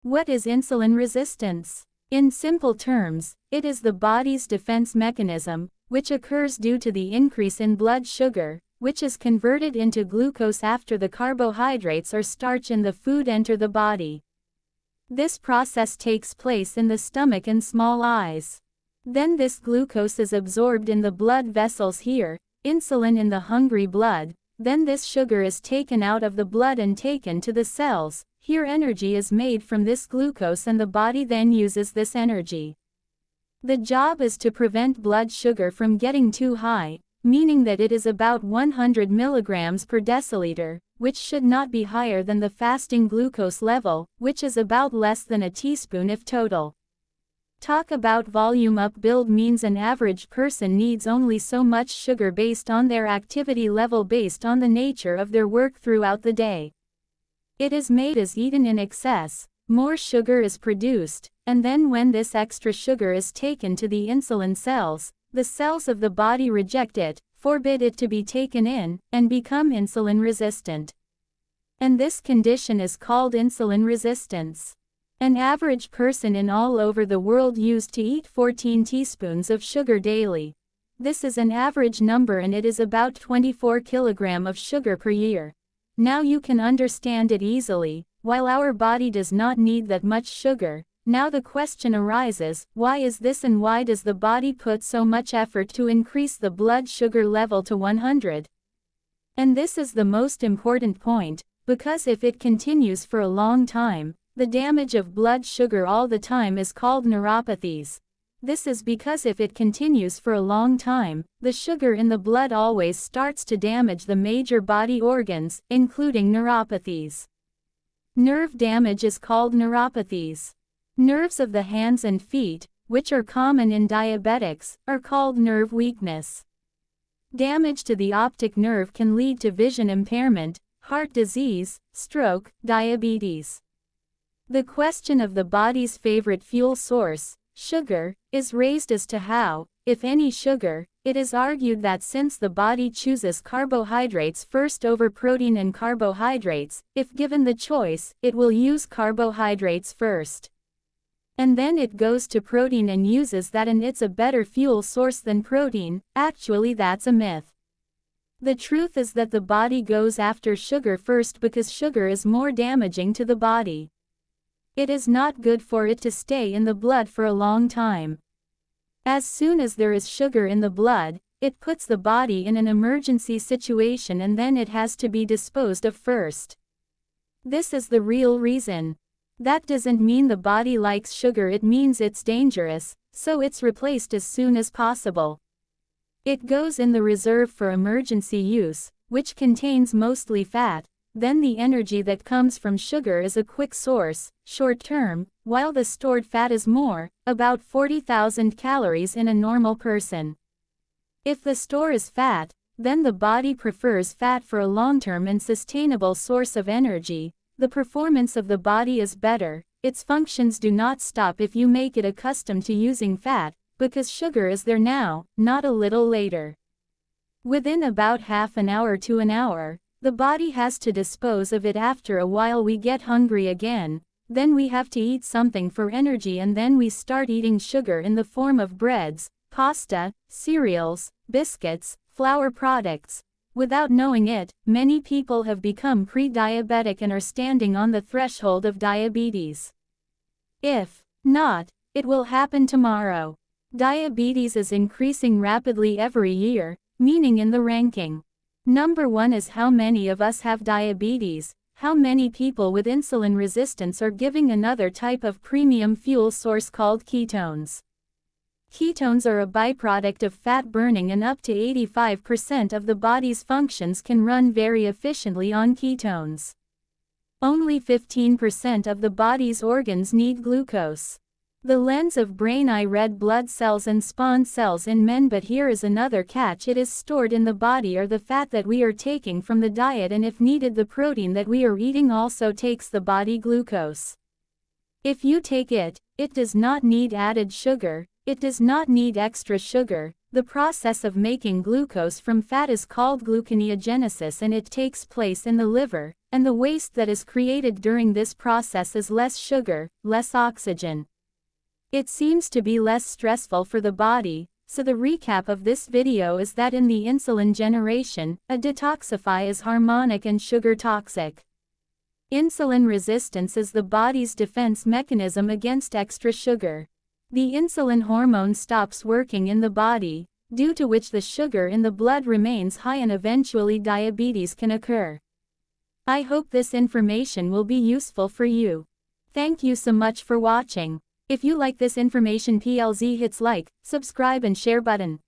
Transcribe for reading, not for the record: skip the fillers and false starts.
What is insulin resistance? In simple terms, it is the body's defense mechanism, which occurs due to the increase in blood sugar, which is converted into glucose after the carbohydrates or starch in the food enter the body. This process takes place in the stomach and small eyes. Then this glucose is absorbed in the blood vessels here, insulin in the hungry blood. Then this sugar is taken out of the blood and taken to the cells. Here energy is made from this glucose and the body then uses this energy. The job is to prevent blood sugar from getting too high, meaning that it is about 100 milligrams per deciliter, which should not be higher than the fasting glucose level, which is about less than a teaspoon if total. Talk about volume up build means an average person needs only so much sugar based on their activity level based on the nature of their work throughout the day. It is made as eaten in excess, more sugar is produced, and then when this extra sugar is taken to the insulin cells, the cells of the body reject it, forbid it to be taken in, and become insulin resistant. And this condition is called insulin resistance. An average person in all over the world used to eat 14 teaspoons of sugar daily. This is an average number and it is about 24 kilograms of sugar per year. Now you can understand it easily. While our body does not need that much sugar, now the question arises, why is this and why does the body put so much effort to increase the blood sugar level to 100? And this is the most important point, because if it continues for a long time, the damage of blood sugar all the time is called neuropathies. This is because if it continues for a long time, the sugar in the blood always starts to damage the major body organs, including neuropathies. Nerve damage is called neuropathies. Nerves of the hands and feet, which are common in diabetics, are called nerve weakness. Damage to the optic nerve can lead to vision impairment, heart disease, stroke, diabetes. The question of the body's favorite fuel source, sugar, is raised as to how, if any sugar. It is argued that since the body chooses carbohydrates first over protein and carbohydrates, if given the choice, it will use carbohydrates first. And then it goes to protein and uses that and it's a better fuel source than protein. Actually that's a myth. The truth is that the body goes after sugar first because sugar is more damaging to the body. It is not good for it to stay in the blood for a long time. As soon as there is sugar in the blood, it puts the body in an emergency situation and then it has to be disposed of first. This is the real reason. That doesn't mean the body likes sugar, it means it's dangerous, so it's replaced as soon as possible. It goes in the reserve for emergency use, which contains mostly fat. Then the energy that comes from sugar is a quick source, short term, while the stored fat is more, about 40,000 calories in a normal person. If the store is fat, then the body prefers fat for a long-term and sustainable source of energy. The performance of the body is better, its functions do not stop if you make it accustomed to using fat, because sugar is there now, not a little later. Within about half an hour to an hour, the body has to dispose of it. After a while we get hungry again, then we have to eat something for energy and then we start eating sugar in the form of breads, pasta, cereals, biscuits, flour products. Without knowing it, many people have become pre-diabetic and are standing on the threshold of diabetes. If not, it will happen tomorrow. Diabetes is increasing rapidly every year, meaning in the ranking. Number 1 is how many of us have diabetes. How many people with insulin resistance are giving another type of premium fuel source called ketones. Ketones are a byproduct of fat burning and up to 85% of the body's functions can run very efficiently on ketones. Only 15% of the body's organs need glucose. The lens of brain eye red blood cells and spawn cells in men, but here is another catch: it is stored in the body or the fat that we are taking from the diet, and if needed the protein that we are eating also takes the body glucose. If you take it, it does not need added sugar, it does not need extra sugar. The process of making glucose from fat is called gluconeogenesis, and it takes place in the liver, and the waste that is created during this process is less sugar, less oxygen. It seems to be less stressful for the body, so the recap of this video is that in the insulin generation, a detoxify is harmonic and sugar toxic. Insulin resistance is the body's defense mechanism against extra sugar. The insulin hormone stops working in the body, due to which the sugar in the blood remains high and eventually diabetes can occur. I hope this information will be useful for you. Thank you so much for watching. If you like this information, please hit like, subscribe and share button.